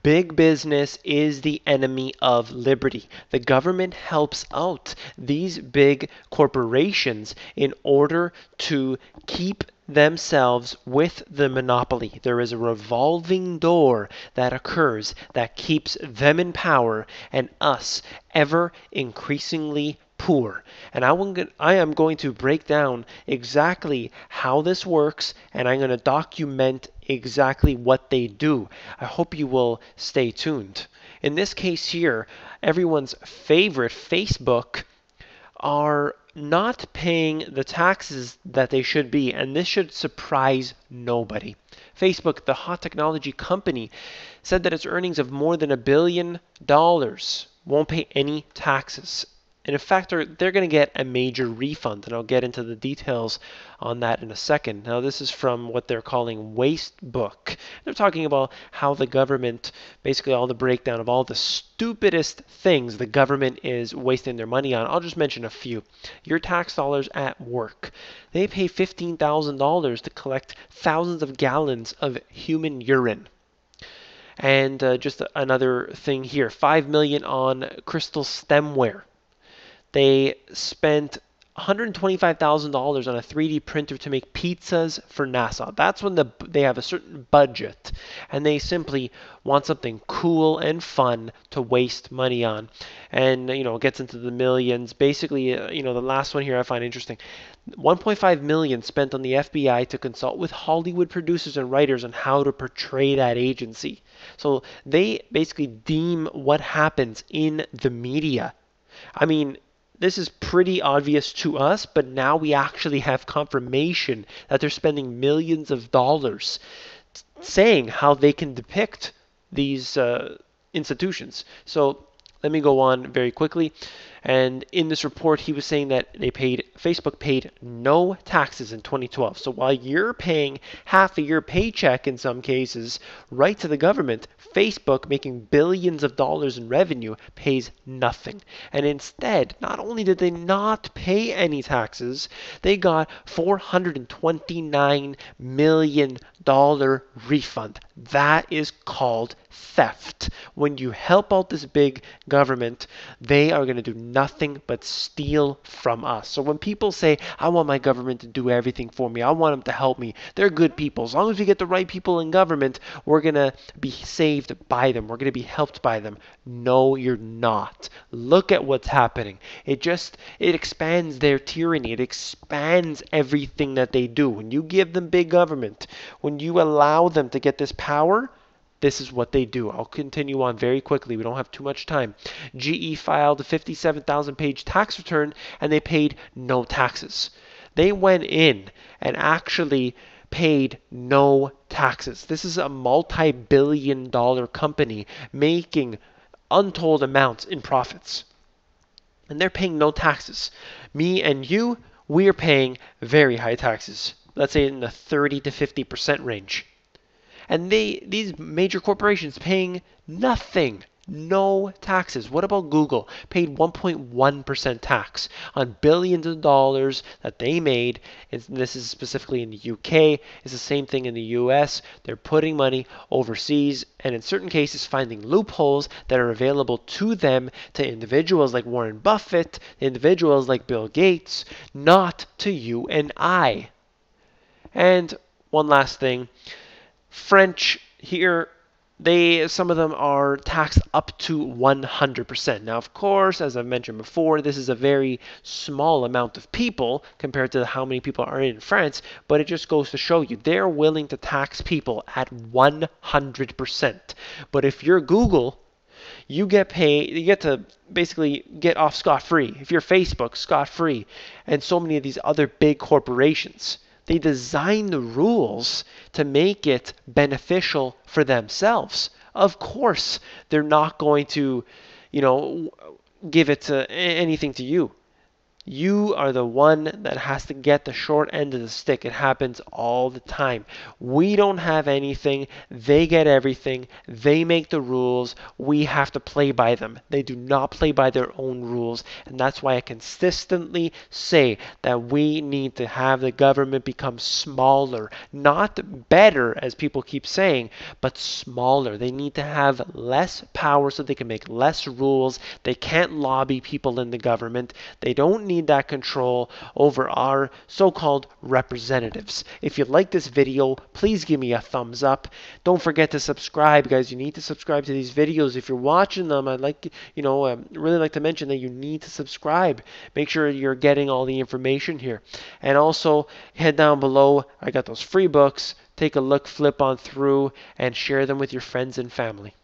Big business is the enemy of liberty. The government helps out these big corporations in order to keep themselves with the monopoly. There is a revolving door that occurs that keeps them in power and us ever increasingly poor. And I am going to break down exactly how this works, and I'm going to document exactly what they do. I hope you will stay tuned. In this case here, everyone's favorite, Facebook, are not paying the taxes that they should be, and this should surprise nobody. Facebook, the hot technology company, said that its earnings of more than $1 billion won't pay any taxes. And in fact, they're going to get a major refund, and I'll get into the details on that in a second. Now, this is from what they're calling Wastebook. They're talking about how the government, basically all the breakdown of all the stupidest things the government is wasting their money on. I'll just mention a few. Your tax dollars at work. They pay $15,000 to collect thousands of gallons of human urine. And just another thing here, $5 million on crystal stemware. They spent $125,000 on a 3D printer to make pizzas for NASA. That's when they have a certain budget, and they simply want something cool and fun to waste money on. And, it gets into the millions. Basically, the last one here I find interesting. 1.5 million spent on the FBI to consult with Hollywood producers and writers on how to portray that agency. So they basically deem what happens in the media. I mean, this is pretty obvious to us, but now we actually have confirmation that they're spending millions of dollars saying how they can depict these institutions. So let me go on very quickly. And in this report, he was saying that Facebook paid no taxes in 2012. So while you're paying half of your paycheck in some cases right to the government, Facebook, making billions of dollars in revenue, pays nothing. And instead, not only did they not pay any taxes, they got $429 million refund. That is called theft. When you help out this big government, they are going to do nothing but steal from us. So when people say, I want my government to do everything for me, I want them to help me, they're good people. As long as we get the right people in government, we're going to be saved by them. We're going to be helped by them. No, you're not. Look at what's happening. It expands their tyranny. It expands everything that they do. When you give them big government, when you allow them to get this power, this is what they do. I'll continue on very quickly. We don't have too much time. GE filed a 57,000-page tax return, and they paid no taxes. They went in and actually paid no taxes. This is a multi-billion-dollar company making untold amounts in profits. And they're paying no taxes. Me and you, we are paying very high taxes. Let's say in the 30 to 50% range. And these major corporations paying nothing, no taxes. What about Google? Paid 1.1% tax on billions of dollars that they made. And this is specifically in the UK. It's the same thing in the US. They're putting money overseas and in certain cases finding loopholes that are available to them, to individuals like Warren Buffett, individuals like Bill Gates, not to you and I. And one last thing. French here, some of them are taxed up to 100%. Now, of course, as I've mentioned before, this is a very small amount of people compared to how many people are in France, but it just goes to show you they're willing to tax people at 100%. But if you're Google, you get to basically get off scot-free. If you're Facebook, scot-free. And so many of these other big corporations. They design the rules to make it beneficial for themselves. Of course, they're not going to, give it to anything to you. You are the one that has to get the short end of the stick. It happens all the time. We don't have anything. They get everything. They make the rules. We have to play by them. They do not play by their own rules. And that's why I consistently say that we need to have the government become smaller. Not better, as people keep saying, but smaller. They need to have less power so they can make less rules. They can't lobby people in the government. They don't need that control over our so-called representatives. If you like this video, please give me a thumbs up. Don't forget to subscribe, guys. You need to subscribe to these videos. If you're watching them, I'd like, really like to mention that you need to subscribe. Make sure you're getting all the information here. And also, head down below. I got those free books. Take a look, flip on through, and share them with your friends and family.